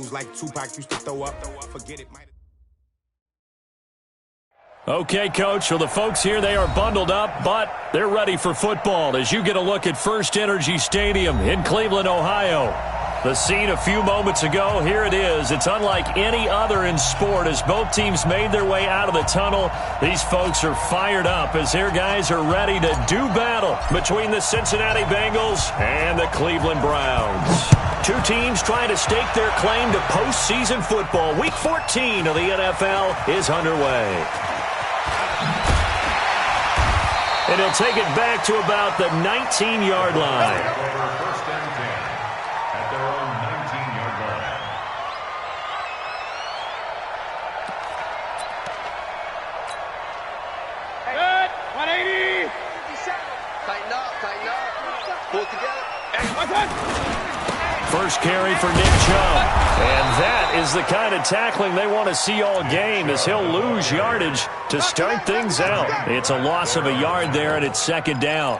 moves like Tupac used to throw up. Forget it, might. Okay, Coach, so the folks here, they are bundled up, but they're ready for football as you get a look at First Energy Stadium in Cleveland, Ohio. The scene a few moments ago, here it is. It's unlike any other in sport as both teams made their way out of the tunnel. These folks are fired up as their guys are ready to do battle between the Cincinnati Bengals and the Cleveland Browns. Two teams trying to stake their claim to postseason football. Week 14 of the NFL is underway. And he'll take it back to about the 19-yard line. First and 10 at their own 19-yard line. Good. 180. Tighten up. Pull it together. First carry for Nick Chubb. And that is the kind of tackling they want to see all game as he'll lose yardage to start things out. It's a loss of a yard there, and it's second down.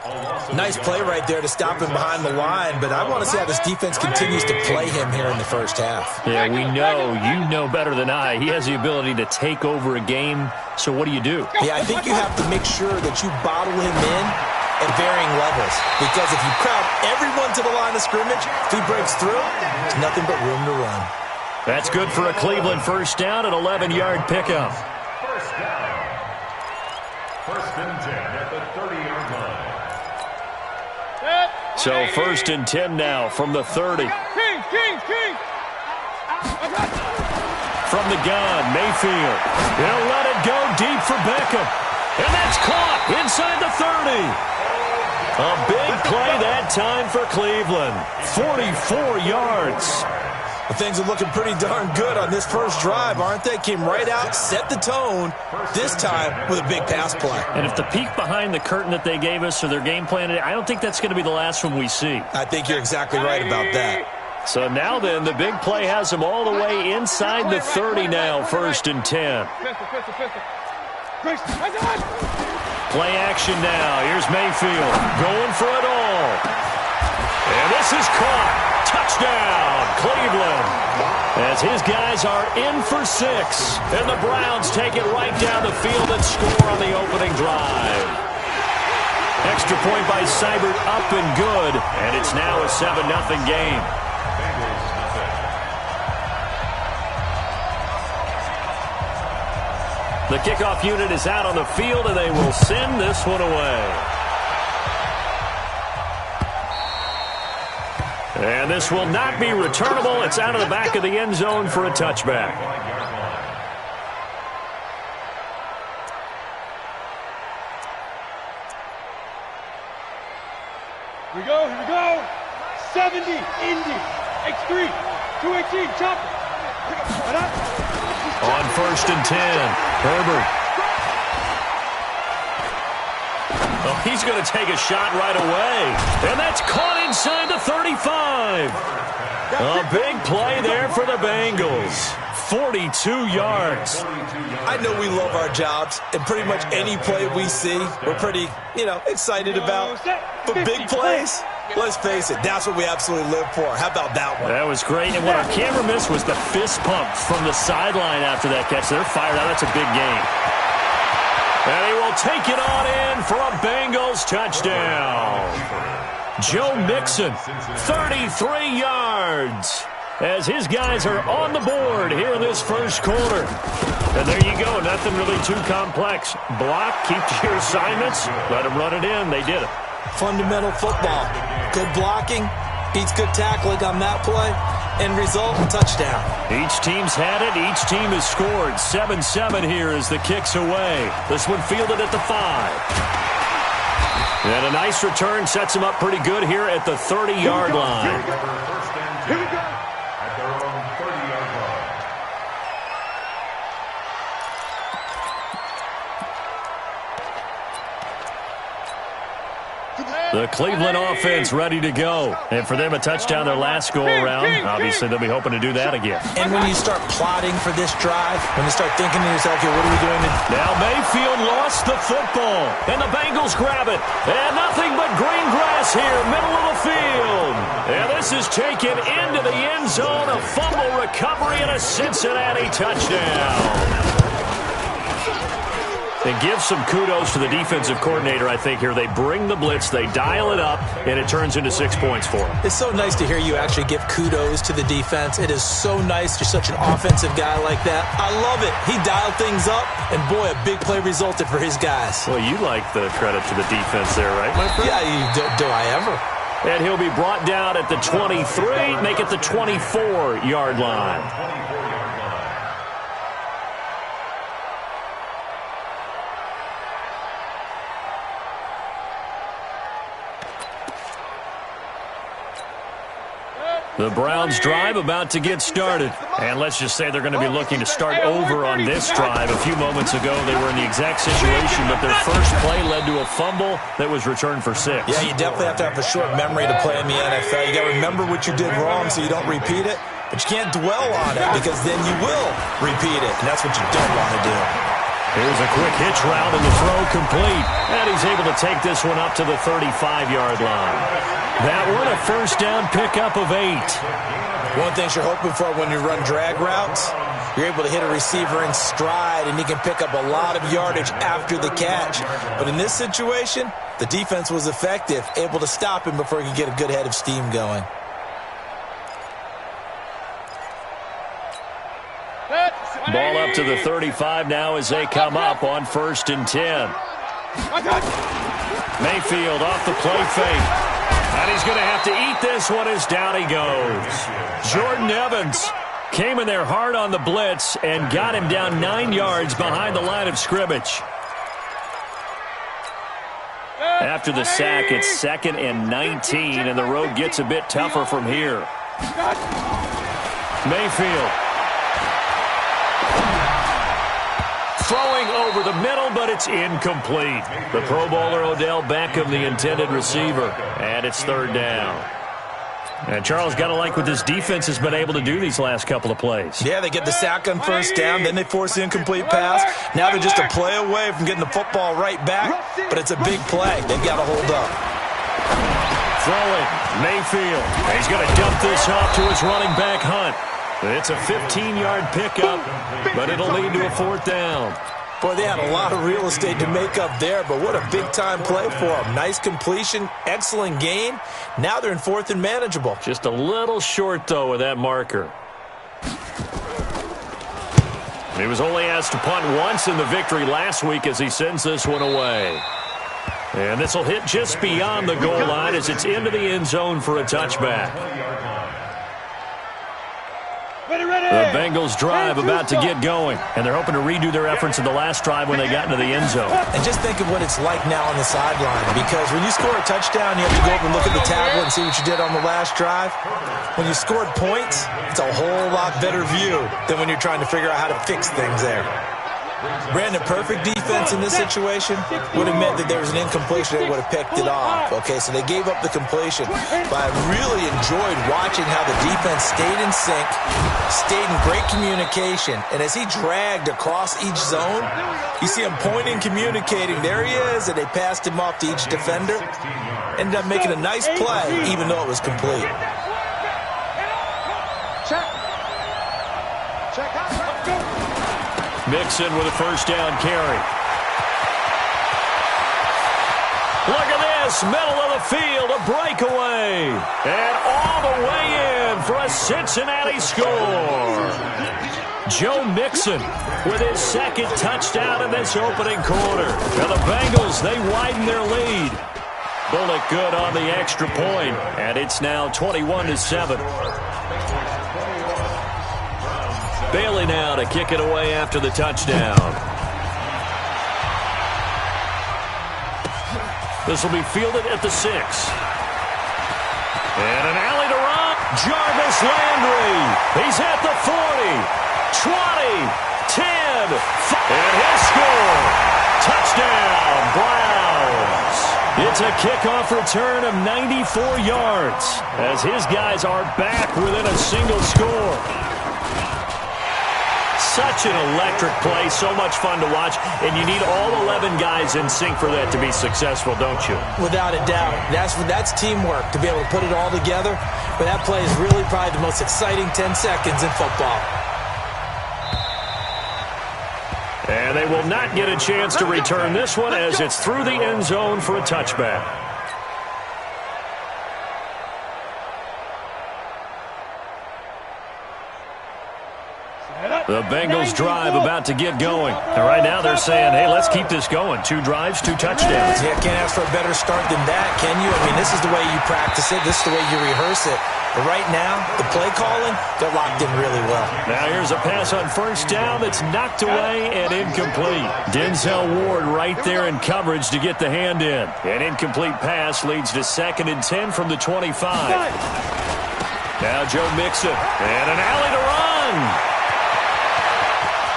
Nice play right there to stop him behind the line, but I want to see how this defense continues to play him here in the first half. Yeah, we know. You know better than I. He has the ability to take over a game, so what do you do? Yeah, I think you have to make sure that you bottle him in at varying levels, because if you crowd everyone to the line of scrimmage, if he breaks through, there's nothing but room to run. That's good for a Cleveland first down, an 11-yard pickup. First down. First and 10 at the 30-yard line. So first and 10 now from the 30. King. From the gun, Mayfield. He'll let it go deep for Beckham. And that's caught inside the 30. A big play that time for Cleveland. 44 yards. Well, things are looking pretty darn good on this first drive, aren't they? Came right out, set the tone, this time with a big pass play. And if the peek behind the curtain that they gave us or their game plan, I don't think that's going to be the last one we see. I think you're exactly right about that. So now then, the big play has them all the way inside the 30 now, first and 10. Play action now. Here's Mayfield going for it all. And this is caught. Touchdown, Cleveland. As his guys are in for 6. And the Browns take it right down the field and score on the opening drive. Extra point by Seibert up and good. And it's now a 7-0 game. The kickoff unit is out on the field, and they will send this one away. And this will not be returnable. It's out of the back of the end zone for a touchback. Here we go. 70, Indy, X3, 218, chopper. On first and 10, Herbert. Oh, he's going to take a shot right away. And that's caught inside the 35. A big play there for the Bengals. 42 yards. I know we love our jobs, and pretty much any play we see, we're pretty, excited about. But big plays, let's face it, that's what we absolutely live for. How about that one? That was great. And what our camera missed was the fist pump from the sideline after that catch. They're fired out. That's a big game. And he will take it on in for a Bengals touchdown. Joe Mixon, 33 yards. As his guys are on the board here in this first quarter. And there you go, nothing really too complex. Block, keep to your assignments, let them run it in. They did it. Fundamental football. Good blocking, beats good tackling on that play. End result, touchdown. Each team's had it. Each team has scored. 7-7 here as the kick's away. This one fielded at the 5. And a nice return sets him up pretty good here at the 30-yard line. Here we go. At their own 30-yard line. The Cleveland offense ready to go. And for them, a touchdown their last go-around. Obviously, they'll be hoping to do that again. And when you start plotting for this drive, when you start thinking to yourself, okay, what are we doing? Now Mayfield lost the football, and the Bengals grab it. And nothing but green grass here, middle of the field. And this is taken into the end zone, a fumble recovery, and a Cincinnati touchdown. And give some kudos to the defensive coordinator, I think, here. They bring the blitz, they dial it up, and it turns into 6 points for them. It's so nice to hear you actually give kudos to the defense. It is so nice. You're such an offensive guy like that. I love it. He dialed things up, and boy, a big play resulted for his guys. Well, you like the credit to the defense there, right, my friend? Yeah, do I ever? And he'll be brought down at the 23, make it the 24-yard line. The Browns drive about to get started. And let's just say they're going to be looking to start over on this drive. A few moments ago, they were in the exact situation, but their first play led to a fumble that was returned for 6. Yeah, you definitely have to have a short memory to play in the NFL. You got to remember what you did wrong so you don't repeat it, but you can't dwell on it because then you will repeat it, and that's what you don't want to do. Here's a quick hitch route and the throw complete. And he's able to take this one up to the 35-yard line. That one, a first down pickup of 8. One thing you're hoping for when you run drag routes, you're able to hit a receiver in stride, and he can pick up a lot of yardage after the catch. But in this situation, the defense was effective, able to stop him before he could get a good head of steam going. Ball up to the 35 now as they come up on 1st and 10. Mayfield off the play fake. And he's going to have to eat this one as down he goes. Jordan Evans came in there hard on the blitz and got him down 9 yards behind the line of scrimmage. After the sack, it's 2nd and 19, and the road gets a bit tougher from here. Mayfield. Throwing over the middle, but it's incomplete. The Pro Bowler Odell Beckham, the intended receiver, and it's 3rd down. And Charles, got to like what this defense has been able to do these last couple of plays. Yeah, they get the sack on 1st down, then they force the incomplete pass. Now they're just a play away from getting the football right back, but it's a big play. They've got to hold up. Throwing, Mayfield. He's going to dump this off to his running back, Hunt. It's a 15-yard pickup, but it'll lead to a 4th down. Boy, they had a lot of real estate to make up there, but what a big-time play for them. Nice completion, excellent gain. Now they're in 4th and manageable. Just a little short, though, with that marker. He was only asked to punt once in the victory last week as he sends this one away. And this will hit just beyond the goal line as it's into the end zone for a touchback. The Bengals drive about to get going, and they're hoping to redo their efforts in the last drive when they got into the end zone. And just think of what it's like now on the sideline, because when you score a touchdown, you have to go over and look at the tablet and see what you did on the last drive. When you scored points, it's a whole lot better view than when you're trying to figure out how to fix things there. Brandon, perfect defense in this situation would have meant that there was an incompletion. They would have picked it off. Okay, so they gave up the completion. But I really enjoyed watching how the defense stayed in sync, stayed in great communication. And as he dragged across each zone, you see him pointing, communicating. There he is, and they passed him off to each defender. Ended up making a nice play, even though it was complete. Mixon with a first down carry. Look at this, middle of the field, a breakaway. And all the way in for a Cincinnati score. Joe Mixon with his 2nd touchdown in this opening quarter. And the Bengals, they widen their lead. Bullock good on the extra point, and it's now 21-7. Bailey now to kick it away after the touchdown. This will be fielded at the 6. And an alley to run. Jarvis Landry. He's at the 40, 20, 10, 5. And he'll score. Touchdown, Browns. It's It's a kickoff return of 94 yards as his guys are back within a single score. Such an electric play, so much fun to watch, and you need all 11 guys in sync for that to be successful, don't you? Without a doubt. That's teamwork, to be able to put it all together. But that play is really probably the most exciting 10 seconds in football. And they will not get a chance to return this one as it's through the end zone for a touchback. The Bengals drive about to get going. And right now they're saying, hey, let's keep this going. 2 drives, 2 touchdowns. Yeah, can't ask for a better start than that, can you? I mean, this is the way you practice it. This is the way you rehearse it. But right now, the play calling, they're locked in really well. Now here's a pass on first down that's knocked away and incomplete. Denzel Ward right there in coverage to get the hand in. An incomplete pass leads to 2nd and 10 from the 25. Now Joe Mixon. And an alley to run.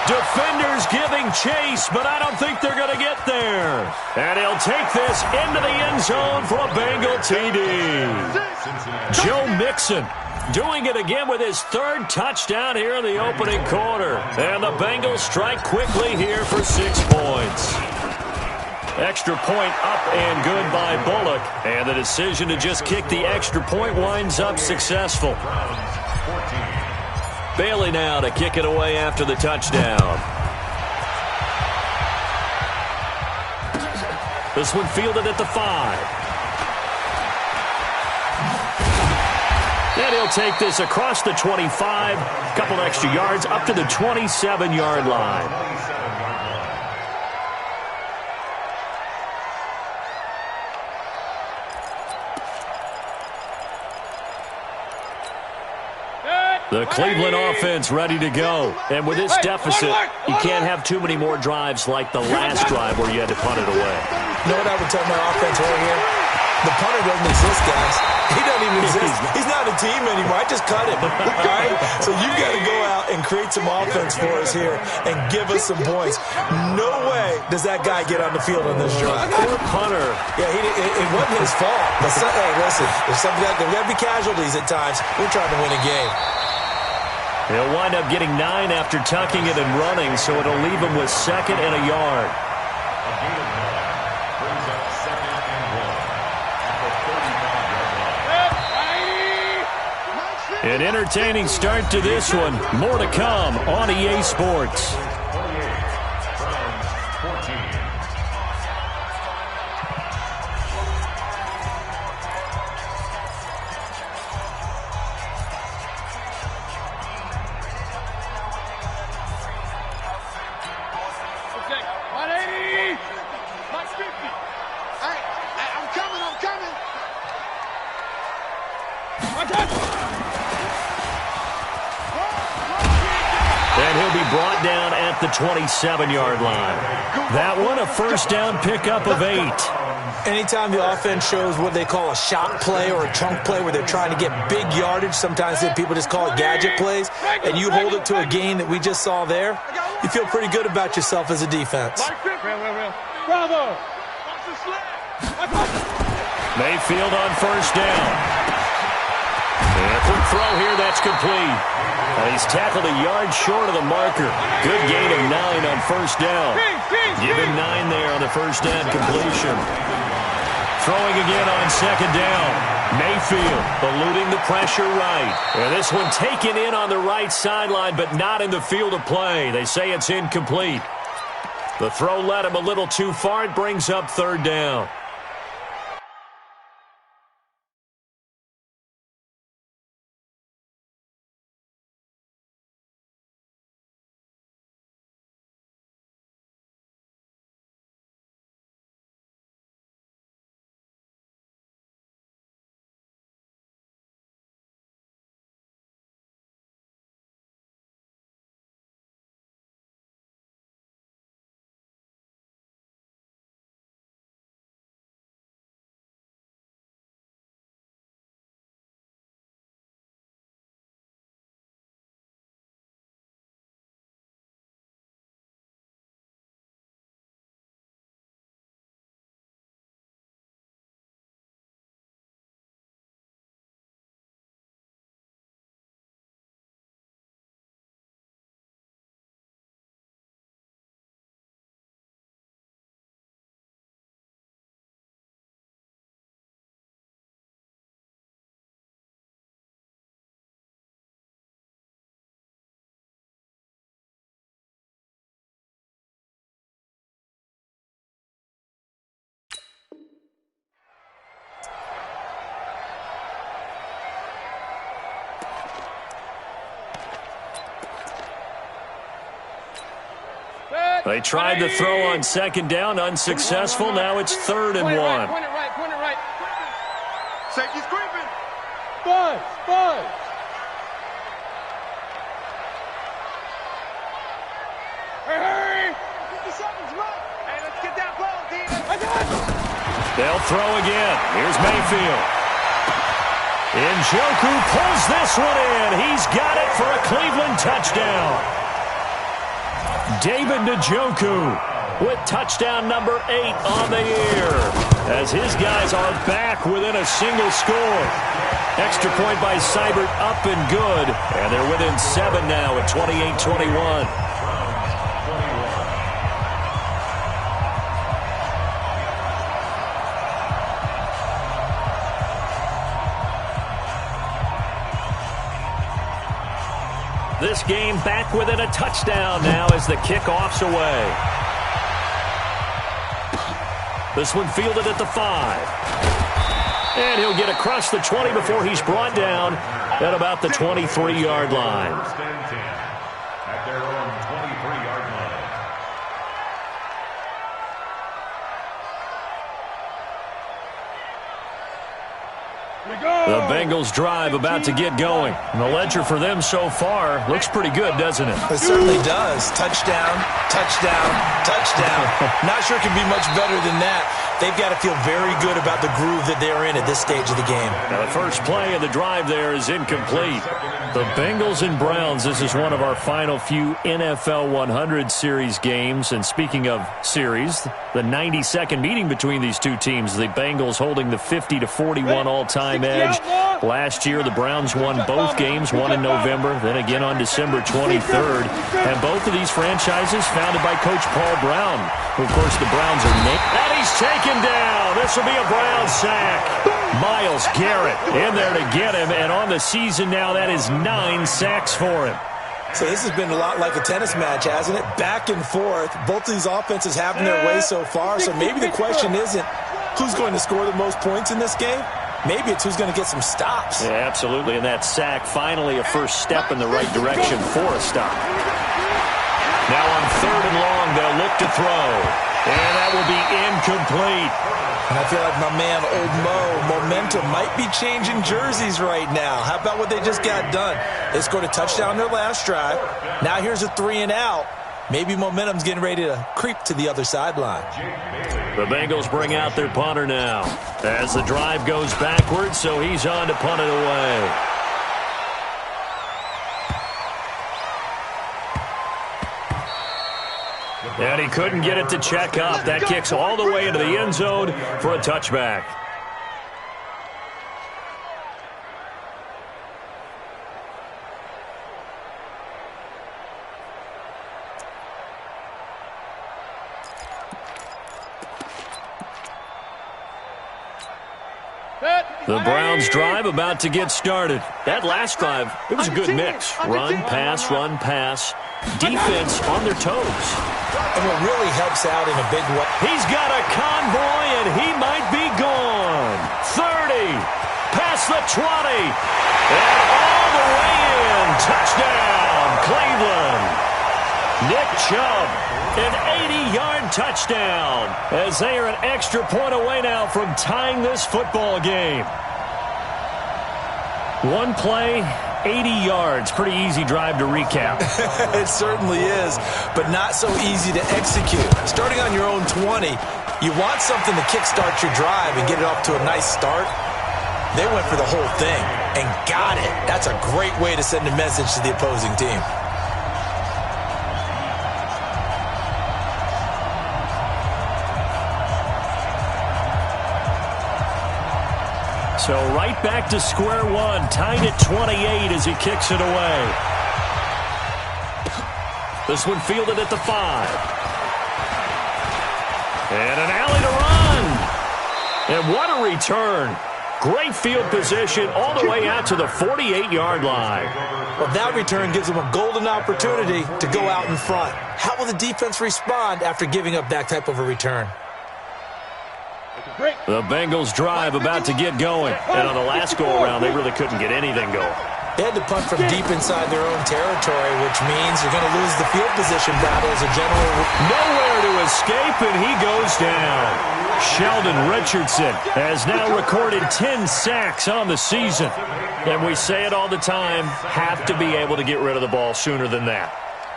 Defenders giving chase, but I don't think they're going to get there. And he'll take this into the end zone for a Bengal TD. Joe Mixon doing it again with his 3rd touchdown here in the opening quarter. And the Bengals strike quickly here for 6 points. Extra point up and good by Bullock. And the decision to just kick the extra point winds up successful. Bailey now to kick it away after the touchdown. This one fielded at the 5. And he'll take this across the 25. Couple extra yards up to the 27-yard line. The Cleveland offense ready to go. And with this deficit, you can't have too many more drives like the last drive where you had to punt it away. You know what I would tell my offense right here? The punter doesn't exist, guys. He doesn't even exist. He's not a team anymore. I just cut him. All right? So you got to go out and create some offense for us here and give us some points. No way does that guy get on the field on this drive. Poor punter. Yeah, it wasn't his fault. But hey, listen, there's got to be casualties at times. We're trying to win a game. He'll wind up getting 9 after tucking it and running, so it'll leave him with 2nd and a yard. An entertaining start to this one. More to come on EA Sports. And he'll be brought down at the 27-yard line. That one, a first down pickup of 8. Anytime the offense shows what they call a shot play or a chunk play where they're trying to get big yardage, sometimes people just call it gadget plays, and you hold it to a gain that we just saw there, you feel pretty good about yourself as a defense. Bravo! Mayfield on first down. And a quick throw here, that's complete. He's tackled a yard short of the marker. Good gain of 9 on first down. Give him 9 there on the first down completion. Throwing again on second down. Mayfield eluding the pressure right. And this one taken in on the right sideline, but not in the field of play. They say it's incomplete. The throw led him a little too far. It brings up third down. They tried the throw on second down, unsuccessful. Now it's 3rd and 1. Point it right. Safety's creeping. Buzz. Hurry. 50 seconds, run. Hey, let's get that ball, team. They'll throw again. Here's Mayfield. Njoku pulls this one in. He's got it for a Cleveland touchdown. David Njoku with touchdown number 8 on the year, as his guys are back within a single score. Extra point by Seibert up and good, and they're within 7 now at 28-21. This game back within a touchdown now as the kickoff's away. This one fielded at the 5. And he'll get across the 20 before he's brought down at about the 23-yard line. At their own 23-yard line. The Bengals drive about to get going. And the ledger for them so far looks pretty good, doesn't it? It certainly does. Touchdown. Not sure it can be much better than that. They've got to feel very good about the groove that they're in at this stage of the game. Now the first play of the drive there is incomplete. The Bengals and Browns, this is one of our final few NFL 100 series games. And speaking of series, the 92nd meeting between these two teams, the Bengals holding the 50-41 all-time edge. Last year, the Browns won both games, one in November, then again on December 23rd. And both of these franchises founded by Coach Paul Brown, who, of course, the Browns are named. And he's taken down. This will be a Brown sack. Myles Garrett in there to get him, and on the season now, that is 9 sacks for him. So this has been a lot like a tennis match, hasn't it? Back and forth. Both of these offenses having their way so far, so maybe the question isn't who's going to score the most points in this game. Maybe it's who's going to get some stops. Yeah, absolutely, and that sack finally a first step in the right direction for a stop. Now on 3rd and long, they'll look to throw, and that will be incomplete. And I feel like my man, Old Mo, momentum might be changing jerseys right now. How about what they just got done? They scored a touchdown their last drive. Now here's a 3-and-out. Maybe momentum's getting ready to creep to the other sideline. The Bengals bring out their punter now as the drive goes backwards, so he's on to punt it away. And he couldn't get it to check up. That kicks all the way into the end zone for a touchback. The Browns drive about to get started. That last drive, it was a good mix. Run, pass, defense on their toes. And what really helps out in a big way. He's got a convoy, and he might be gone. 30, past the 20, and all the way in. Touchdown, Cleveland. Nick Chubb, an 80-yard touchdown, as they are an extra point away now from tying this football game. One play, 80 yards. Pretty easy drive to recap. It certainly is, but not so easy to execute. Starting on your own 20, you want something to kickstart your drive and get it off to a nice start. They went for the whole thing and got it. That's a great way to send a message to the opposing team. So right back to square one, tied at 28 as he kicks it away. This one fielded at the 5. And an alley to run. And what a return. Great field position all the way out to the 48-yard line. Well, that return gives them a golden opportunity to go out in front. How will the defense respond after giving up that type of a return? The Bengals drive about to get going. And on the last go-around, they really couldn't get anything going. They had to punt from deep inside their own territory, which means you're going to lose the field position battle as a general. Nowhere to escape, and he goes down. Sheldon Richardson has now recorded 10 sacks on the season. And we say it all the time, have to be able to get rid of the ball sooner than that.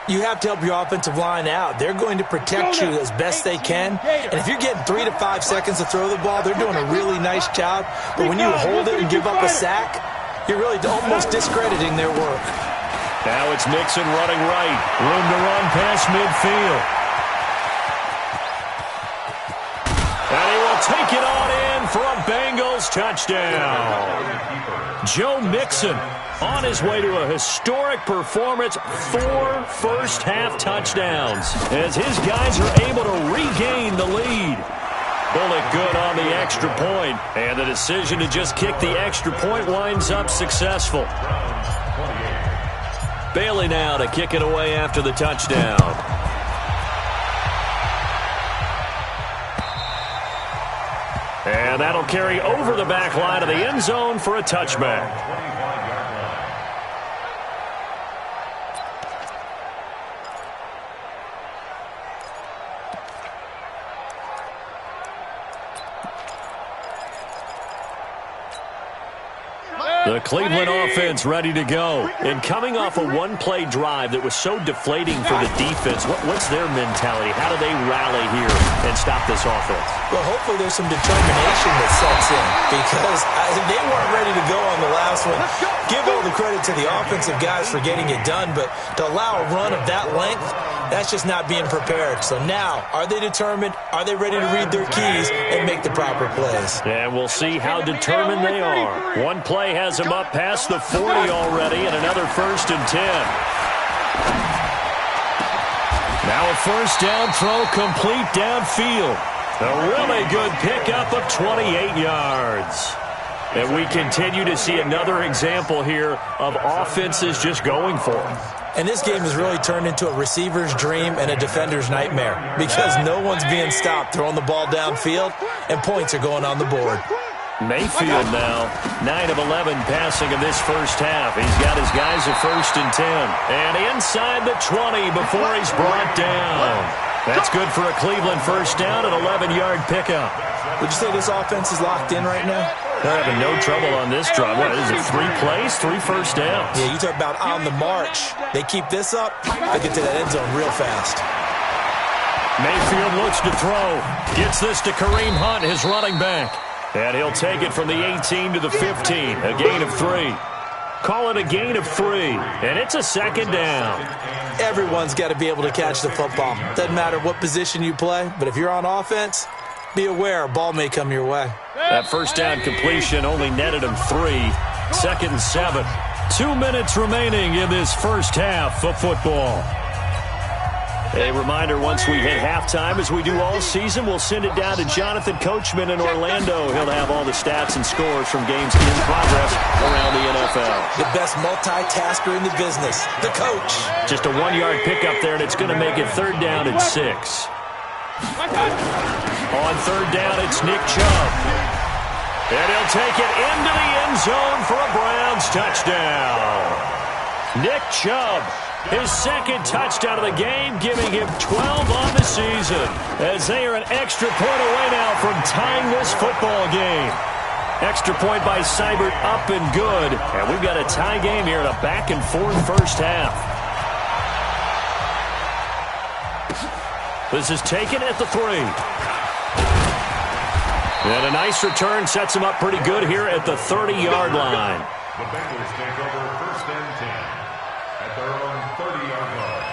You have to help your offensive line out. They're going to protect you as best they can. And if you're getting 3 to 5 seconds to throw the ball, they're doing a really nice job. But when you hold it and give up a sack, you're really almost discrediting their work. Now it's Mixon running right. Room to run past midfield. And he will take it on in for a Bengals touchdown. Joe Mixon on his way to a historic performance, 4 first-half touchdowns, as his guys are able to regain the lead. Bullock good on the extra point, and the decision to just kick the extra point winds up successful. Bailey now to kick it away after the touchdown. And that'll carry over the back line of the end zone for a touchback. The Cleveland offense ready to go. And coming off a one-play drive that was so deflating for the defense, what's their mentality? How do they rally here and stop this offense? Well, hopefully there's some determination that sets in, because they weren't ready to go on the last one. Give all the credit to the offensive guys for getting it done, but to allow a run of that length, that's just not being prepared. So now, are they determined? Are they ready to read their keys and make the proper plays? And we'll see how determined they are. One play has them up past the 40 already, and another 1st and 10. Now a first down throw complete downfield. A really good pickup of 28 yards. And we continue to see another example here of offenses just going for it. And this game has really turned into a receiver's dream and a defender's nightmare, because no one's being stopped throwing the ball downfield, and points are going on the board. Mayfield now, 9 of 11 passing in this first half. He's got his guys at 1st and 10. And inside the 20 before he's brought down. That's good for a Cleveland first down, an 11-yard pickup. Would you say this offense is locked in right now? They're having no trouble on this drive. What is it, 3 plays, 3 first downs? Yeah, you talk about on the march. They keep this up, they get to that end zone real fast. Mayfield looks to throw. Gets this to Kareem Hunt, his running back. And he'll take it from the 18 to the 15, a gain of 3. Call it a gain of 3, and it's a 2nd down. Everyone's got to be able to catch the football. Doesn't matter what position you play, but if you're on offense, be aware a ball may come your way. That first down completion only netted him 3. 2nd and 7. 2 minutes remaining in this first half of football. A reminder, once we hit halftime, as we do all season, we'll send it down to Jonathan Coachman in Orlando. He'll have all the stats and scores from games in progress around the NFL. The best multitasker in the business, the coach. Just a 1-yard pickup there, and it's going to make it 3rd down and 6. On 3rd down, it's Nick Chubb. And he'll take it into the end zone for a Browns touchdown. Nick Chubb. His 2nd touchdown of the game, giving him 12 on the season, as they are an extra point away now from tying this football game. Extra point by Seibert, up and good. And we've got a tie game here in a back-and-forth first half. This is taken at the 3. And a nice return sets him up pretty good here at the 30-yard line. The Bengals take over 1st and 10 at their own 30-yard line.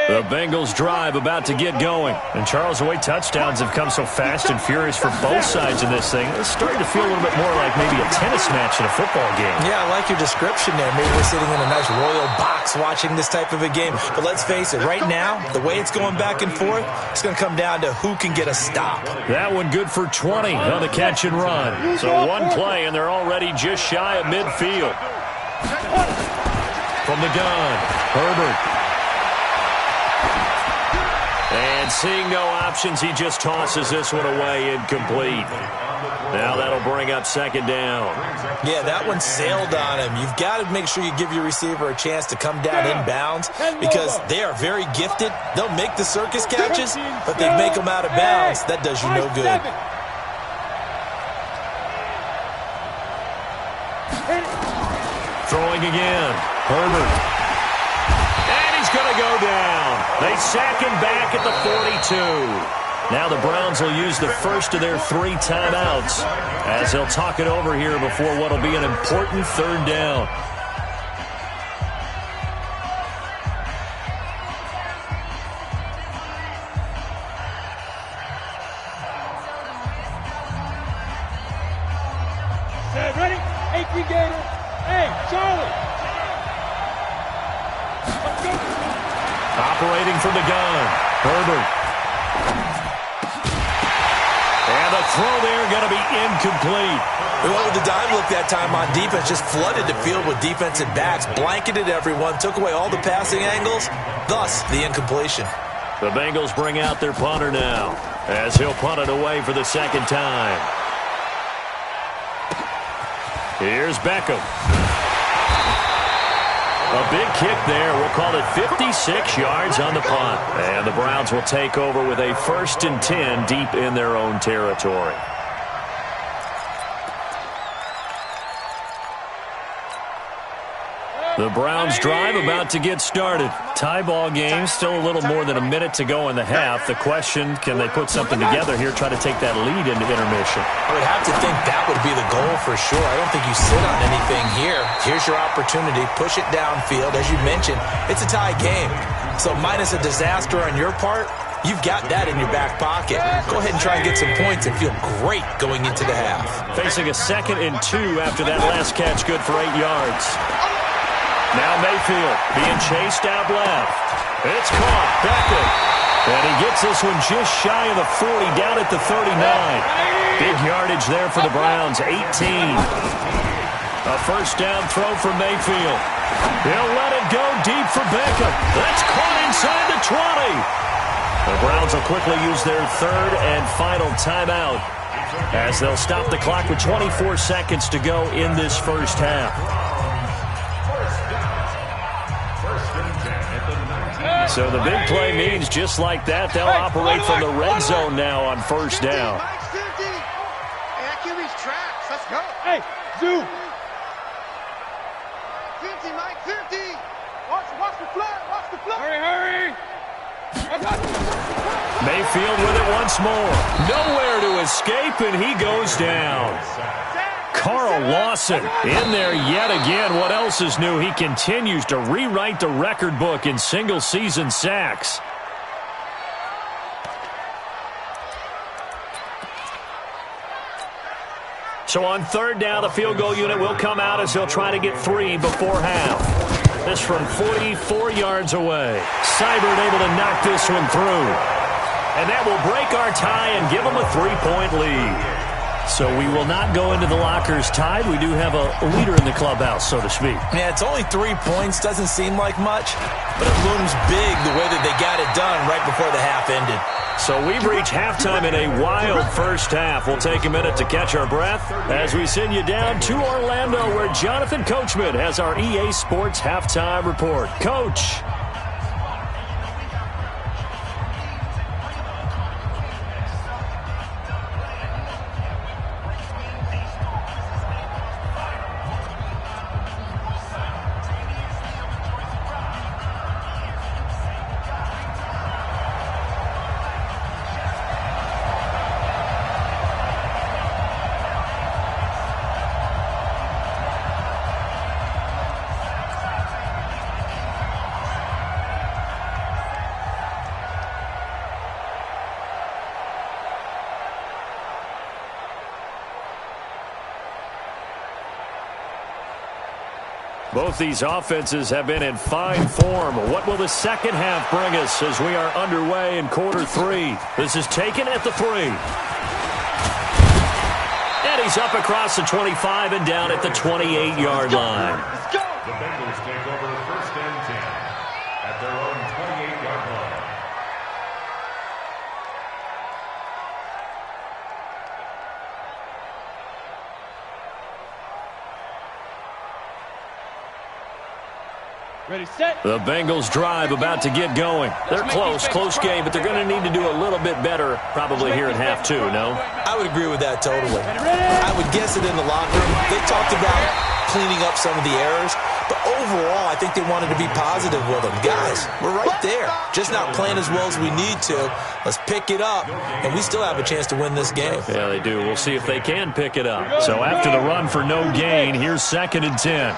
The Bengals drive about to get going. And Charles, the way touchdowns have come so fast and furious for both sides of this thing, it's starting to feel a little bit more like maybe a tennis match in a football game. Yeah, I like your description there. Maybe we're sitting in a nice royal box watching this type of a game. But let's face it, right now, the way it's going back and forth, it's going to come down to who can get a stop. That one good for 20 on the catch and run. So one play, and they're already just shy of midfield. From the gun, Herbert. And seeing no options, he just tosses this one away incomplete. Now that'll bring up second down. Yeah, that one sailed on him. You've got to make sure you give your receiver a chance to come down inbounds because they are very gifted. They'll make the circus catches, but they make them out of bounds. That does you no good. Throwing again. Herbert. And he's going to go down. They sack him back at the 42. Now the Browns will use the first of their 3 timeouts as they'll talk it over here before what will be an important third down. Ready? Hey, Gator. Hey, Charlie. Operating from the gun. Herbert. And the throw there going to be incomplete. Well, with the dime look that time on defense, just flooded the field with defensive backs, blanketed everyone, took away all the passing angles, thus the incompletion. The Bengals bring out their punter now as he'll punt it away for the second time. Here's Beckham. A big kick there. We'll call it 56 yards on the punt. And the Browns will take over with a 1st and 10 deep in their own territory. The Browns drive about to get started. Tie ball game, still a little more than a minute to go in the half. The question, can they put something together here, try to take that lead into intermission? I would have to think that would be the goal for sure. I don't think you sit on anything here. Here's your opportunity. Push it downfield. As you mentioned, it's a tie game. So minus a disaster on your part, you've got that in your back pocket. Go ahead and try and get some points and feel great going into the half. Facing a 2nd and 2 after that last catch, good for 8 yards. Now Mayfield being chased out left. It's caught. Beckham. And he gets this one just shy of the 40, down at the 39. Big yardage there for the Browns, 18. A 1st down throw for Mayfield. He'll let it go deep for Beckham. That's caught inside the 20. The Browns will quickly use their 3rd and final timeout as they'll stop the clock with 24 seconds to go in this first half. So the big play means just like that, they'll operate from the red zone now on 1st down. Mike's 50. Hey, that QB's tracks. Let's go. Hey, Zoo. 50, Mike, 50. Watch the flat. Watch the flat. Hurry. Mayfield with it once more. Nowhere to escape, and he goes down. Carl Lawson in there yet again. What else is new? He continues to rewrite the record book in single-season sacks. So on 3rd down, the field goal unit will come out as they'll try to get 3 before half. This from 44 yards away. Seibert able to knock this one through. And that will break our tie and give them a 3-point lead. So we will not go into the lockers tied. We do have a leader in the clubhouse, so to speak. Yeah, it's only 3 points. Doesn't seem like much, but it looms big the way that they got it done right before the half ended. So we've reached halftime in a wild first half. We'll take a minute to catch our breath as we send you down to Orlando, where Jonathan Coachman has our EA Sports halftime report. Coach. Both these offenses have been in fine form. What will the second half bring us as we are underway in quarter 3? This is taken at the 3. And he's up across the 25 and down at the 28-yard line. The Bengals take over 1st and 10 at their own 28-yard line. Ready, set. The Bengals drive about to get going. They're close game, but they're going to need to do a little bit better probably here at half two, no? I would agree with that totally. I would guess that in the locker room, they talked about cleaning up some of the errors, but overall, I think they wanted to be positive with them. Guys, we're right there. Just not playing as well as we need to. Let's pick it up, and we still have a chance to win this game. Yeah, they do. We'll see if they can pick it up. So after the run for no gain, here's 2nd and 10.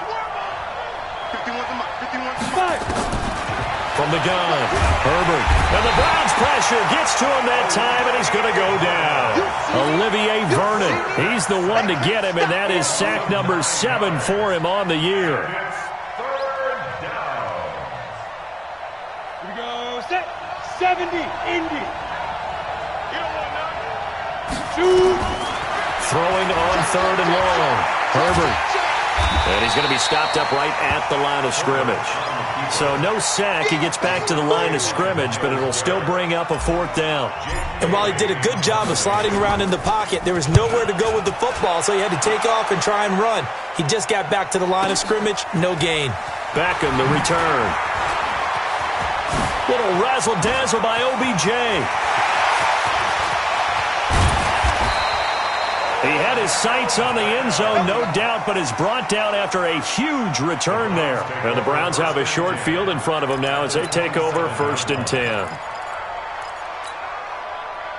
From the gun, Herbert. And the Browns pressure gets to him that time, and he's going to go down. Olivier Vernon, he's the one to get him, and that is sack number 7 for him on the year. Here we go, set. 70, Indy. Shoot. Throwing on 3rd and long. Herbert. And he's going to be stopped up right at the line of scrimmage. So no sack. He gets back to the line of scrimmage, but it'll still bring up a 4th down. And while he did a good job of sliding around in the pocket, there was nowhere to go with the football, so he had to take off and try and run. He just got back to the line of scrimmage, no gain. Beckham, the return. Little razzle-dazzle by OBJ. He had his sights on the end zone, no doubt, but is brought down after a huge return there. And the Browns have a short field in front of them now as they take over 1st and 10.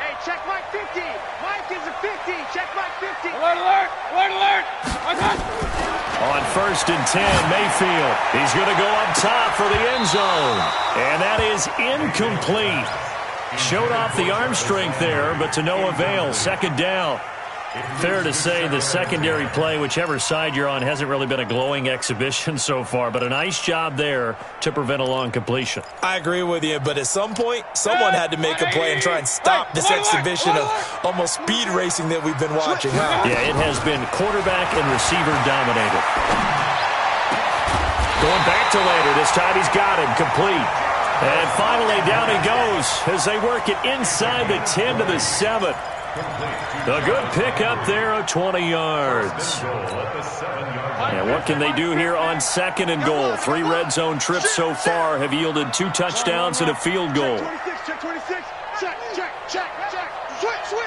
Hey, check Mike 50. Mike is a 50. Check Mike 50. Alert, alert, alert, alert. On 1st and 10, Mayfield. He's going to go up top for the end zone. And that is incomplete. Showed off the arm strength there, but to no avail. 2nd down. Fair to say the secondary play, whichever side you're on, hasn't really been a glowing exhibition so far, but a nice job there to prevent a long completion. I agree with you, but at some point, someone had to make a play and try and stop this exhibition of almost speed racing that we've been watching, huh? Yeah, it has been quarterback and receiver dominated. Going back to later. This time he's got him complete. And finally down he goes as they work it inside the 10 to the 7. A good pickup there of 20 yards. And what can they do here on 2nd and goal? 3 red zone trips so far have yielded 2 touchdowns and a field goal. Check 26. Check. Switch.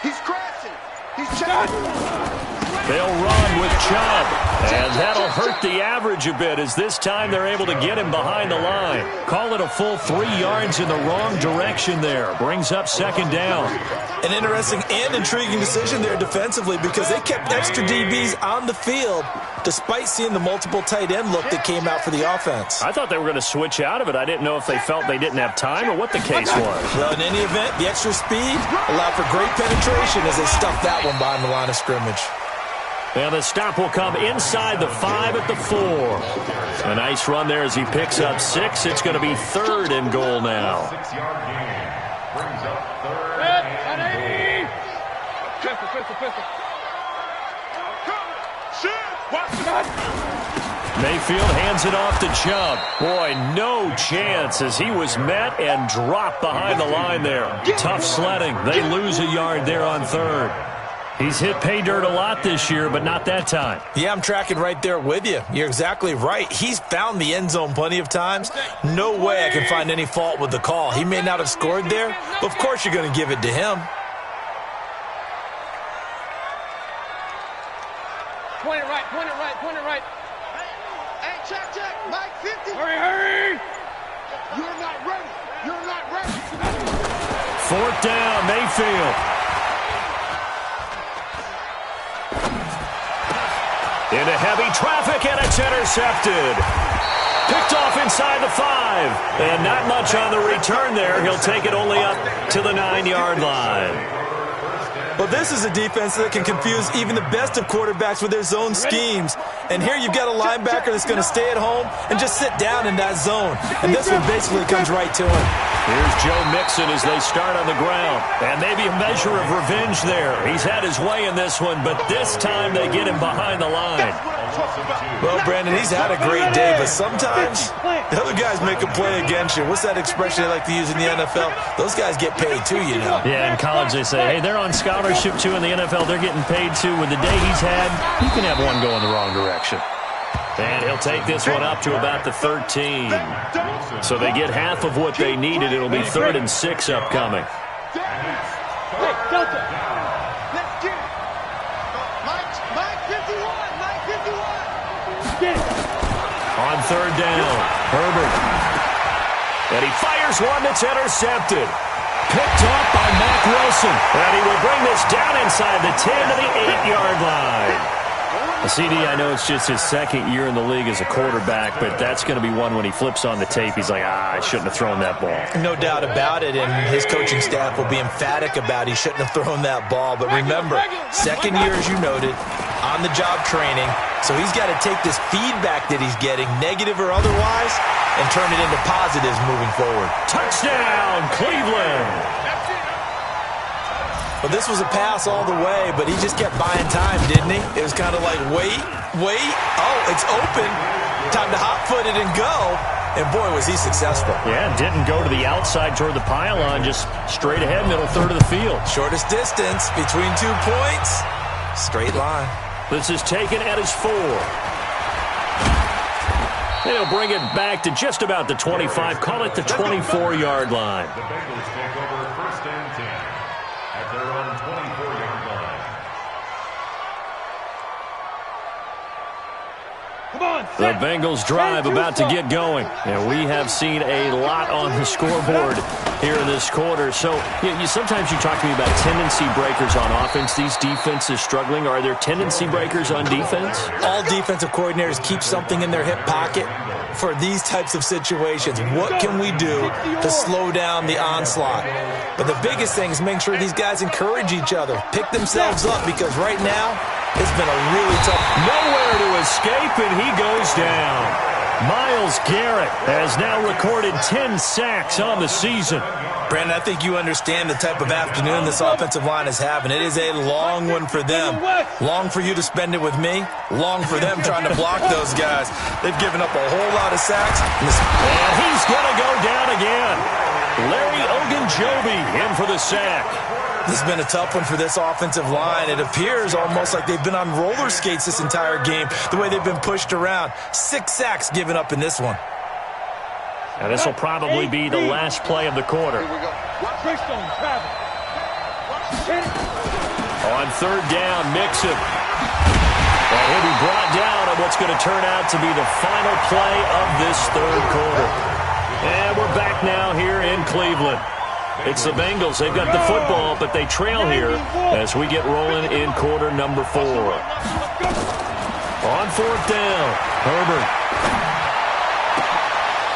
He's crashing. He's checking. They'll run with Chubb, and that'll hurt the average a bit as this time they're able to get him behind the line. Call it a full 3 yards in the wrong direction there. Brings up 2nd down. An interesting and intriguing decision there defensively because they kept extra DBs on the field despite seeing the multiple tight end look that came out for the offense. I thought they were going to switch out of it. I didn't know if they felt they didn't have time or what the case was. Well, in any event, the extra speed allowed for great penetration as they stuffed that one behind the line of scrimmage. And the stop will come inside the 5 at the 4. A nice run there as he picks up 6. It's going to be 3rd and goal now. 6-yard gain. Brings up 3rd and 8. Pistol. Mayfield hands it off to Chubb. Boy, no chance as he was met and dropped behind the line there. Tough sledding. They lose a yard there on 3rd. He's hit pay dirt a lot this year, but not that time. Yeah, I'm tracking right there with you. You're exactly right. He's found the end zone plenty of times. No way I can find any fault with the call. He may not have scored there, but of course you're going to give it to him. Point it right. Hey, check. Mike 50. Hurry. You're not ready. 4th down, Mayfield. Into heavy traffic, and it's intercepted. Picked off inside the 5. And not much on the return there. He'll take it only up to the 9-yard line. Well, this is a defense that can confuse even the best of quarterbacks with their zone schemes. And here you've got a linebacker that's going to stay at home and just sit down in that zone. And this one basically comes right to him. Here's Joe Mixon as they start on the ground. And maybe a measure of revenge there. He's had his way in this one, but this time they get him behind the line. Well, Brandon, he's had a great day, but sometimes the other guys make a play against you. What's that expression they like to use in the NFL? Those guys get paid too, you know. Yeah, in college they say, hey, they're on scholarship too. In the NFL, they're getting paid too. With the day he's had, you can have one going the wrong direction. And he'll take this one up to about the 13. So they get half of what they needed. It'll be 3rd and 6 upcoming. Hey, Delta. Let's get it. Mike 51. Mike 51. Get it. On 3rd down, Herbert. And he fires one that's intercepted. Picked off by Mack Wilson. And he will bring this down inside the 10 to the 8-yard line. CD, I know it's just his 2nd year in the league as a quarterback, but that's going to be one when he flips on the tape. He's like, I shouldn't have thrown that ball. No doubt about it, and his coaching staff will be emphatic about he shouldn't have thrown that ball. But remember, 2nd year, as you noted, on-the-job training, so he's got to take this feedback that he's getting, negative or otherwise, and turn it into positives moving forward. Touchdown, Cleveland! Well, this was a pass all the way, but he just kept buying time, didn't he? It was kind of like, wait. Oh, it's open. Time to hot-foot it and go. And, boy, was he successful. Yeah, didn't go to the outside toward the pylon, just straight ahead, middle third of the field. Shortest distance between 2 points. Straight line. This is taken at his 4. And he'll bring it back to just about the 25. Call it the 24-yard line. The Bengals take over 1st and 10 at their own 24-yard line. Come on, The Bengals drive about to get going. And we have seen a lot on the scoreboard here in this quarter. So sometimes you talk to me about tendency breakers on offense. These defenses struggling. Are there tendency breakers on defense? All defensive coordinators keep something in their hip pocket for these types of situations. What can we do to slow down the onslaught? But the biggest thing is make sure these guys encourage each other, pick themselves up, because right now it's been a really tough. Nowhere to escape, and he goes down. Myles Garrett has now recorded 10 sacks on the season. Brandon, I think you understand the type of afternoon this offensive line is having. It is a long one for them. Long for you to spend it with me. Long for them trying to block those guys. They've given up a whole lot of sacks. And he's going to go down again. Larry Ogunjobi in for the sack. This has been a tough one for this offensive line. It appears almost like they've been on roller skates this entire game, the way they've been pushed around. 6 sacks given up in this one. And this will probably be the last play of the quarter. On 3rd down, Mixon. Well, he'll be brought down on what's going to turn out to be the final play of this 3rd quarter. And we're back now here in Cleveland. It's the Bengals. They've got the football, but they trail here as we get rolling in quarter number 4. On 4th down, Herbert.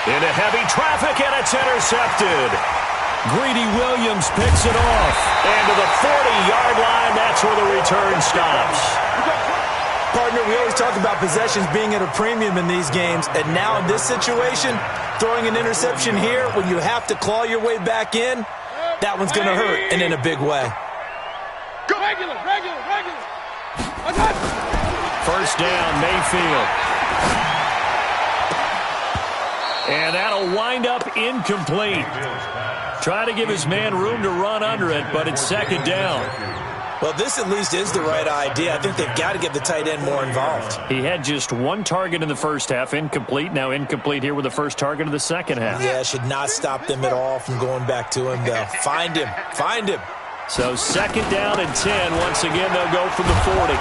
Into heavy traffic, and it's intercepted. Greedy Williams picks it off. And to the 40-yard line, that's where the return stops. Partner, we always talk about possessions being at a premium in these games, and now in this situation, throwing an interception here when you have to claw your way back in, that one's going to hurt, and in a big way. Regular. 1st down, Mayfield. And that'll wind up incomplete. Try to give his man room to run under it, but it's 2nd down. Well, this at least is the right idea. I think they've got to get the tight end more involved. He had just 1 target in the first half, incomplete. Now incomplete here with the first target of the second half. Yeah, should not stop them at all from going back to him, though. Find him. So 2nd down and 10. Once again, they'll go from the 40.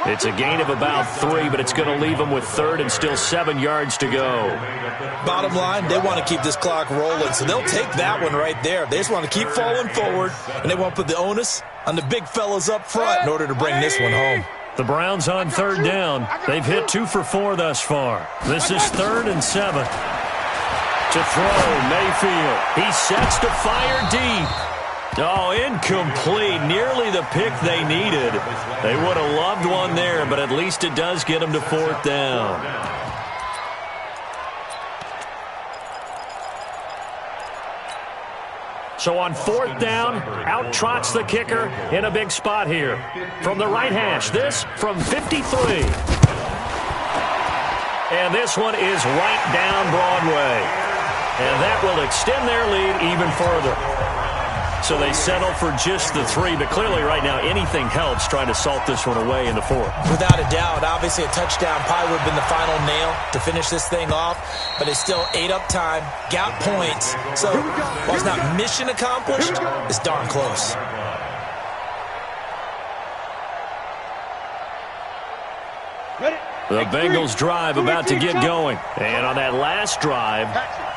It's a gain of about 3, but it's going to leave them with 3rd and still 7 yards to go. Bottom line, they want to keep this clock rolling, so they'll take that one right there. They just want to keep falling forward, and they want to put the onus on the big fellas up front in order to bring this one home. The Browns on 3rd down. They've hit 2 for 4 thus far. This is 3rd and 7. To throw, Mayfield. He sets to fire deep. Oh, incomplete. Nearly the pick they needed. They would have loved one there, but at least it does get them to 4th down. So on 4th down, out trots the kicker in a big spot here. From the right hash, this from 53. And this one is right down Broadway. And that will extend their lead even further. So they settle for just the 3, but clearly right now anything helps trying to salt this one away in the 4th. Without a doubt, obviously a touchdown probably would have been the final nail to finish this thing off, but it's still ate up time, got points. So while it's not mission accomplished, it's darn close. The Bengals drive about to get going. And on that last drive,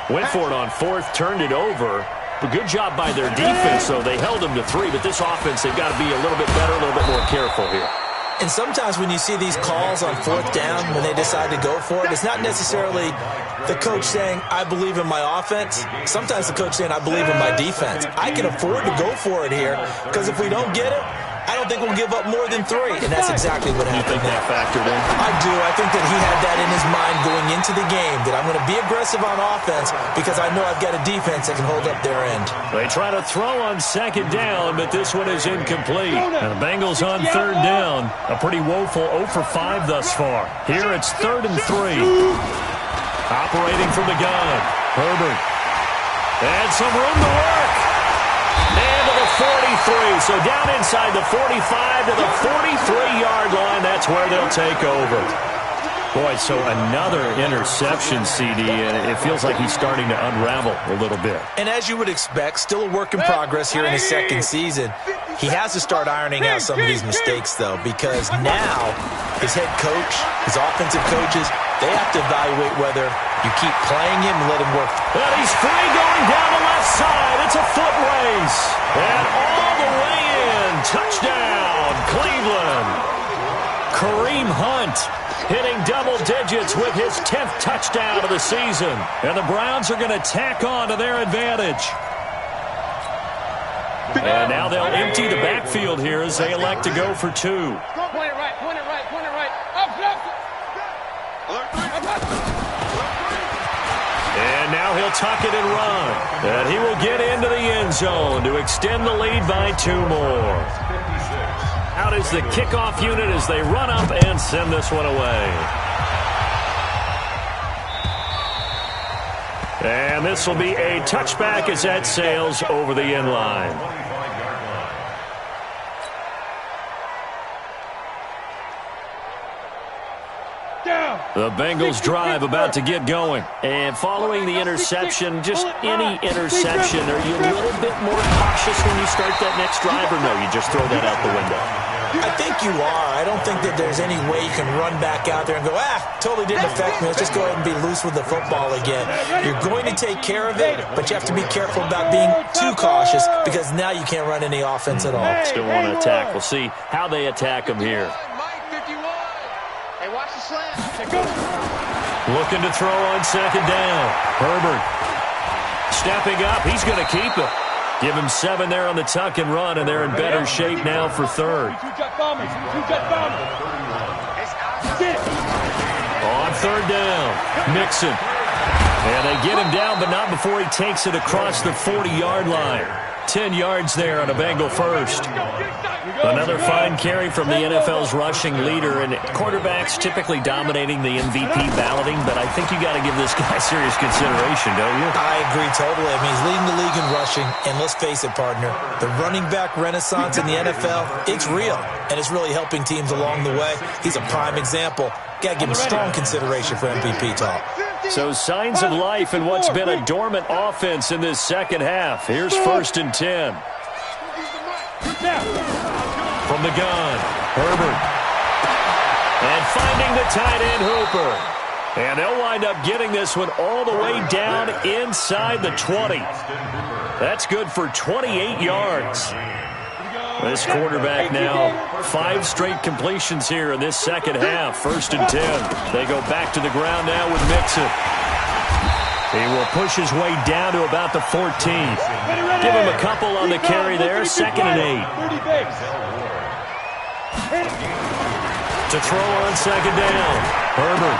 went for it on 4th, turned it over. But good job by their defense, though. They held them to 3, but this offense, they've got to be a little bit better, a little bit more careful here. And sometimes when you see these calls on 4th down, when they decide to go for it, it's not necessarily the coach saying, I believe in my offense. Sometimes the coach saying, I believe in my defense. I can afford to go for it here, because if we don't get it, I don't think we'll give up more than 3, and that's exactly what happened. You think that factored in? I do. I think that he had that in his mind going into the game, that I'm going to be aggressive on offense because I know I've got a defense that can hold up their end. They try to throw on 2nd down, but this one is incomplete. And the Bengals on 3rd down. A pretty woeful 0 for 5 thus far. Here it's 3rd and 3. Operating from the gun, Herbert. And some room to work. And to the 43. So down inside the 45 to the 43-yard line. That's where they'll take over. Boy, so another interception, CD, and it feels like he's starting to unravel a little bit. And as you would expect, still a work in progress here in his 2nd season. He has to start ironing out some of these mistakes, though, because now his head coach, his offensive coaches, they have to evaluate whether you keep playing him and let him work. And he's free going down the left side. It's a foot race. And all the way in. Touchdown, Cleveland. Kareem Hunt hitting double digits with his 10th touchdown of the season. And the Browns are going to tack on to their advantage. And now they'll empty the backfield here as they elect to go for 2. Point it right, point it right, point it right. Up. And now he'll tuck it and run. And he will get into the end zone to extend the lead by 2 more. Out is the kickoff unit as they run up and send this one away. And this will be a touchback as that sails over the end line. The Bengals drive about to get going. And following the interception, just any interception, are you a little bit more cautious when you start that next drive, or no, you just throw that out the window? I think you are. I don't think that there's any way you can run back out there and go, totally didn't affect me. Let's just go ahead and be loose with the football again. You're going to take care of it, but you have to be careful about being too cautious because now you can't run any offense at all. Still want to attack. We'll see how they attack him here. Hey, watch the slant. Looking to throw on 2nd down. Herbert stepping up. He's going to keep it. Give him 7 there on the tuck and run, and they're in better shape now for 3rd. On 3rd down, Mixon. And they get him down, but not before he takes it across the 40-yard line. 10 yards there on a Bengal first. Another fine carry from the NFL's rushing leader, and quarterbacks typically dominating the MVP balloting, but I think you got to give this guy serious consideration, don't you? I agree totally. I mean, he's leading the league in rushing, and let's face it, partner, the running back renaissance in the NFL, it's real, and it's really helping teams along the way. He's a prime example. Got to give him strong consideration for MVP talk. So signs of life in what's been a dormant offense in this second half. Here's 1st and 10. From the gun, Herbert. And finding the tight end, Hooper. And they'll wind up getting this one all the way down inside the 20. That's good for 28 yards. This quarterback now, 5 straight completions here in this second half. 1st and 10. They go back to the ground now with Mixon. He will push his way down to about the 14. Give him a couple on the carry there. 2nd and 8. To throw on 2nd down. Herbert.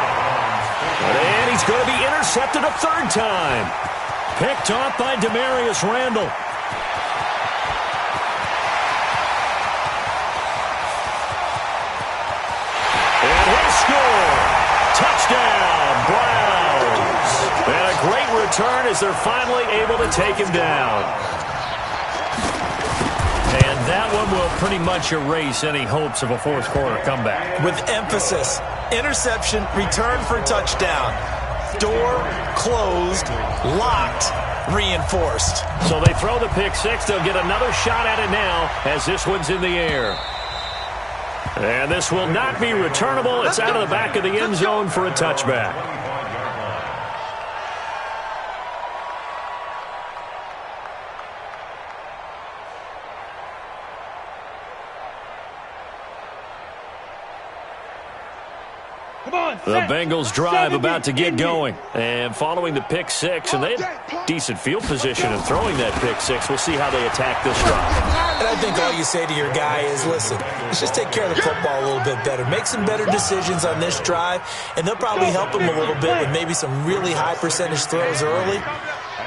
And he's going to be intercepted a 3rd time. Picked off by Demarius Randall. Score! Touchdown, Browns! And a great return as they're finally able to take him down. And that one will pretty much erase any hopes of a fourth-quarter comeback. With emphasis, interception, return for touchdown. Door closed, locked, reinforced. So they throw the pick six. They'll get another shot at it now as this one's in the air. And this will not be returnable. It's out of the back of the end zone for a touchback. The Bengals drive about to get going. And following the pick six, and they had decent field position in throwing that pick six. We'll see how they attack this drive. And I think all you say to your guy is, listen, let's just take care of the football a little bit better. Make some better decisions on this drive, and they'll probably help him a little bit with maybe some really high percentage throws early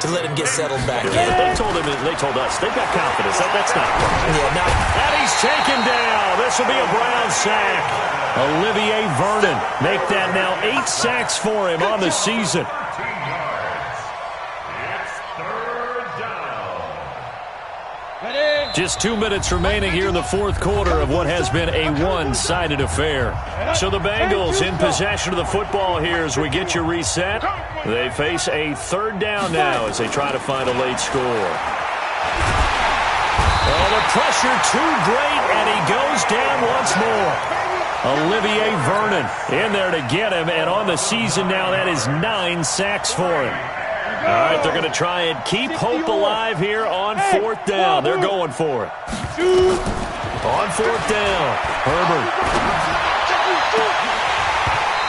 to let him get settled back in. They told us they've got confidence. That's not a problem. Yeah, and he's taken down. This will be a Brown sack. Olivier Vernon make that now 8 sacks for him on the season. Just 2 minutes remaining here in the fourth quarter of what has been a one-sided affair. So the Bengals in possession of the football here as we get you reset. They face a third down now as they try to find a late score. Oh, the pressure too great, and he goes down once more. Olivier Vernon in there to get him, and on the season now, that is 9 sacks for him. All right, they're going to try and keep hope alive here on fourth down. They're going for it. On fourth down, Herbert.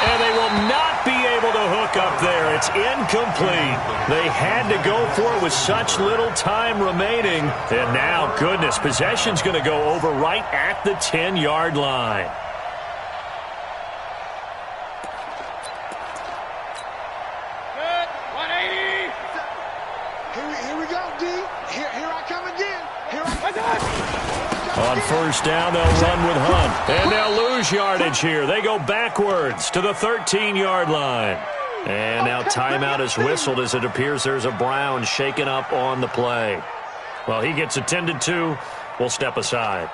And they will not be able to hook up there. It's incomplete. They had to go for it with such little time remaining. And now, goodness, possession's going to go over right at the 10-yard line. On first down, they'll run with Hunt. And they'll lose yardage here. They go backwards to the 13-yard line. And now timeout is whistled as it appears there's a Brown shaken up on the play. Well, he gets attended to. We'll step aside.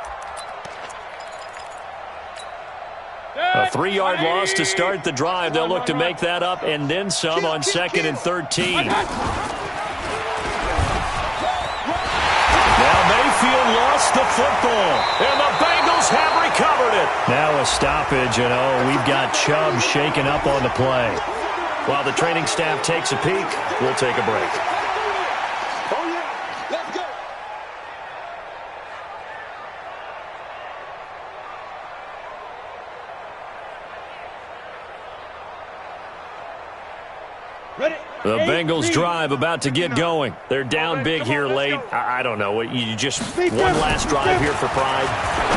A 3-yard loss to start the drive. They'll look to make that up and then some on 2nd and 13. Mayfield lost the football, and the Bengals have recovered it. Now a stoppage, and we've got Chubb shaken up on the play. While the training staff takes a peek, we'll take a break. Oh, yeah. Let's go. Ready? The Bengals drive about to get going. They're down big here late. I don't know. You just one last drive here for pride.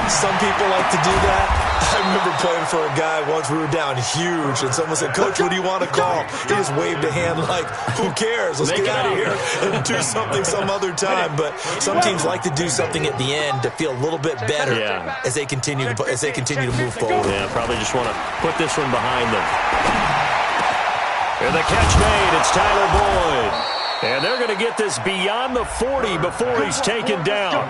Some people like to do that. I remember playing for a guy once. We were down huge, and someone said, "Coach, what do you want to call?" He just waved a hand like, "Who cares? Let's get out of here and do something some other time." But some teams like to do something at the end to feel a little bit better as they continue to move forward. Yeah, probably just want to put this one behind them. And the catch made, it's Tyler Boyd. And they're going to get this beyond the 40 before he's taken down.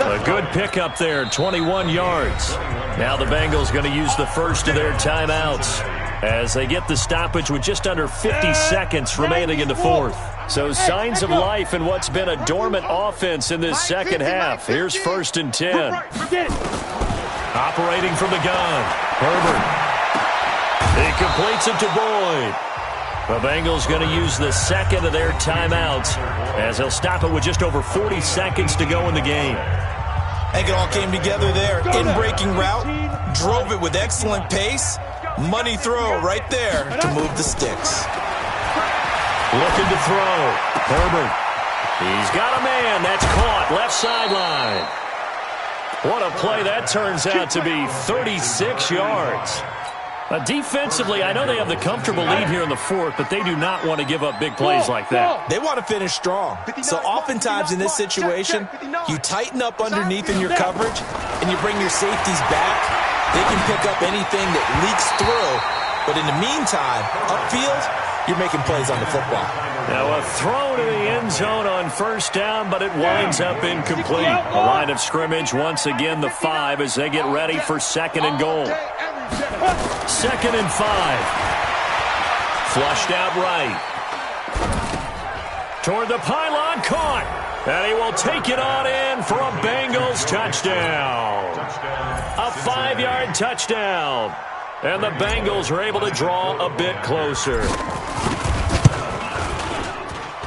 A good pickup there, 21 yards. Now the Bengals going to use the first of their timeouts as they get the stoppage with just under 50 seconds remaining in the fourth. So signs of life in what's been a dormant offense in this second half. Here's 1st and 10. Operating from the gun, Herbert. He completes it to Boyd. The Bengals going to use the second of their timeouts as they'll stop it with just over 40 seconds to go in the game. I think it all came together there. In-breaking route, drove it with excellent pace. Money throw right there to move the sticks. Looking to throw. Herbert. He's got a man. That's caught. Left sideline. What a play that turns out to be. 36 yards. Defensively, I know they have the comfortable lead here in the fourth, but they do not want to give up big plays like that. They want to finish strong. So oftentimes in this situation, you tighten up underneath in your coverage, and you bring your safeties back. They can pick up anything that leaks through. But in the meantime, upfield, you're making plays on the football. Now a throw to the end zone on first down, but it winds up incomplete. The line of scrimmage, once again, the 5 as they get ready for second and goal. 2nd and 5. Flushed out right. Toward the pylon, caught. And he will take it on in for a Bengals touchdown. A 5-yard touchdown. And the Bengals are able to draw a bit closer.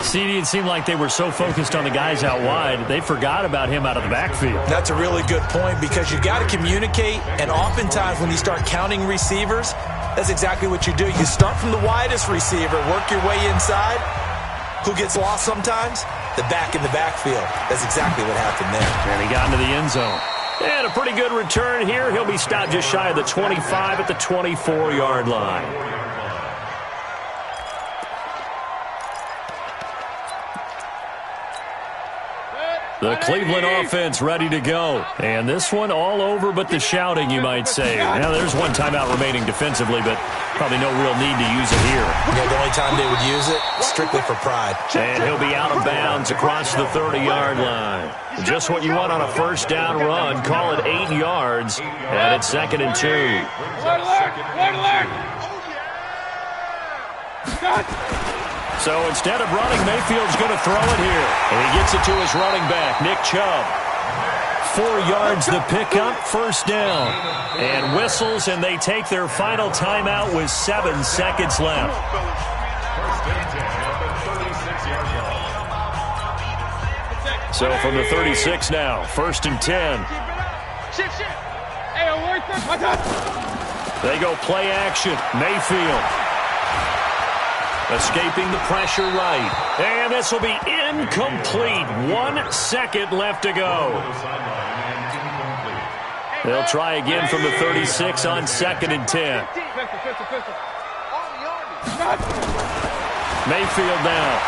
CD, it seemed like they were so focused on the guys out wide, they forgot about him out of the backfield. That's a really good point because you got to communicate, and oftentimes when you start counting receivers, that's exactly what you do. You start from the widest receiver, work your way inside. Who gets lost sometimes? The back in the backfield. That's exactly what happened there. And he got into the end zone. And a pretty good return here. He'll be stopped just shy of the 25 at the 24-yard line. The Cleveland offense ready to go. And this one all over but the shouting, you might say. Now, there's one timeout remaining defensively, but probably no real need to use it here. Yeah, the only time they would use it, strictly for pride. And he'll be out of bounds across the 30-yard line. Just what you want on a first down run. Call it 8 yards, and it's 2nd and 2. So instead of running, Mayfield's going to throw it here. And he gets it to his running back, Nick Chubb. 4 yards the pickup, first down. And whistles, and they take their final timeout with 7 seconds left. So from the 36 now, 1st and 10. They go play action. Mayfield. Escaping the pressure right. And this will be incomplete. 1 second left to go. They'll try again from the 36 on 2nd and 10. Mayfield now.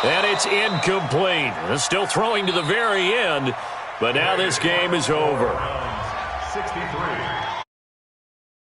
And it's incomplete. They're still throwing to the very end. But now this game is over. 63.